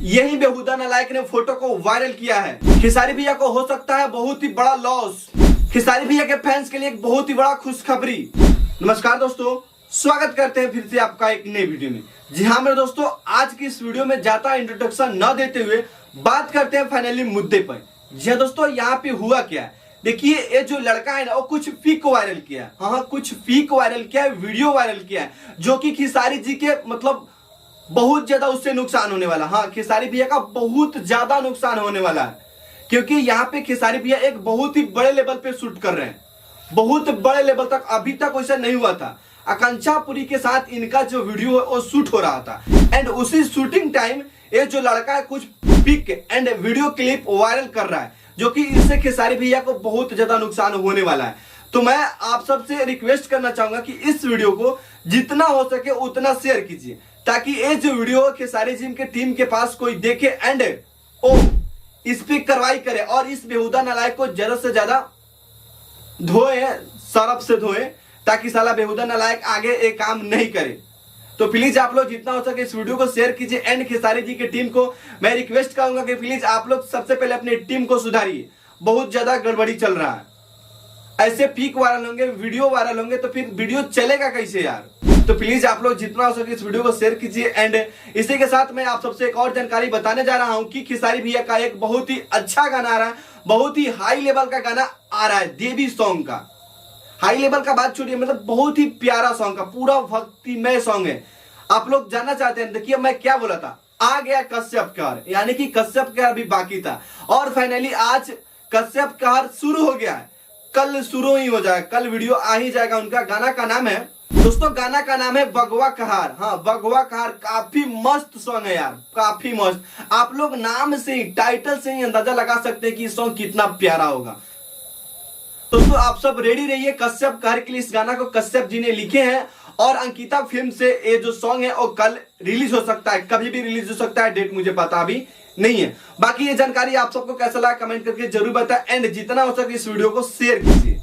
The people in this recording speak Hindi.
यही बेहुदा नालायक ने फोटो को वायरल किया है। खेसारी भैया को हो सकता है बहुत ही बड़ा लॉस। खेसारी भैया के फैंस के लिए एक बहुत ही बड़ा खुशखबरी। नमस्कार दोस्तों, स्वागत करते हैं फिर से आपका एक नई वीडियो में। जी हाँ मेरे दोस्तों, आज की इस वीडियो में ज्यादा इंट्रोडक्शन न देते हुए बात करते हैं फाइनली मुद्दे पर। जी हाँ दोस्तों, यहाँ पे हुआ क्या है, देखिए ये जो लड़का है ना वो कुछ फीक वायरल किया है। हाँ, कुछ फीक वायरल किया है, वीडियो वायरल किया है, जो कि खेसारी जी के मतलब बहुत ज्यादा उससे नुकसान होने वाला। हाँ, खेसारी भैया का बहुत ज्यादा नुकसान होने वाला है, क्योंकि यहाँ पे खेसारी भैया एक बहुत ही बड़े लेवल पे शूट कर रहे हैं। बहुत बड़े लेवल तक, अभी तक वैसा नहीं हुआ था। आकांक्षा पुरी के साथ इनका जो वीडियो है वो शूट हो रहा था, एंड उसी शूटिंग टाइम ये जो लड़का है कुछ pic and video clip viral कर रहा है, जो कि इससे खेसारी भैया को बहुत ज्यादा नुकसान होने वाला है। तो मैं आप सबसे रिक्वेस्ट करना चाहूंगा कि इस वीडियो को जितना हो सके उतना शेयर कीजिए, ताकि ये जो वीडियो खेसारी जी के टीम के पास कोई देखे एंड ओ इस पे कार्रवाई करे और इस बेहुदा नालायक को ज्यादा से ज्यादा धोए, सरफ से धोए, ताकि साला बेहुदा नालायक आगे एक काम नहीं करे। तो प्लीज आप लोग जितना हो सके इस वीडियो को शेयर कीजिए एंड खेसारी जी की टीम को मैं रिक्वेस्ट करूंगा कि प्लीज आप लोग सबसे पहले अपनी टीम को सुधारिए। बहुत ज्यादा गड़बड़ी चल रहा है। ऐसे पीक वायरल होंगे, वीडियो वायरल होंगे तो फिर वीडियो चलेगा कैसे यार। तो प्लीज आप लोग जितना हो सके इस वीडियो को शेयर कीजिए। एंड इसी के साथ मैं आप सबसे एक और जानकारी बताने जा रहा हूं कि खेसारी भैया का एक बहुत ही अच्छा गाना आ रहा है, बहुत ही हाई लेवल का गाना आ रहा है, देवी सॉन्ग का। हाई लेवल का बात छोड़िए, मतलब बहुत ही प्यारा सॉन्ग का, पूरा भक्तिमय सॉन्ग है। आप लोग जानना चाहते हैं, देखिए मैं क्या बोला था, आ गया कश्यप कहर, यानी कि कश्यप कहर अभी बाकी था और फाइनली आज कश्यप कहर शुरू हो गया है। कल शुरू ही हो जाएगा, कल वीडियो आ ही जाएगा उनका। गाना का नाम है दोस्तों, गाना का नाम है बगवा कहार। हाँ, बगवा कहार काफी मस्त सॉन्ग है यार, काफी मस्त। आप लोग नाम से ही, टाइटल से ही अंदाजा लगा सकते हैं कि सॉन्ग कितना प्यारा होगा। दोस्तों आप सब रेडी रहिए कश्यप कहर के लिए। इस गाना को कश्यप जी ने लिखे हैं और अंकिता फिल्म से ये जो सॉन्ग है वो कल रिलीज हो सकता है, कभी भी रिलीज हो सकता है, डेट मुझे पता अभी नहीं है। बाकी ये जानकारी आप सबको कैसा लगा कमेंट करके जरूर बताएं एंड जितना हो सके इस वीडियो को शेयर कीजिए।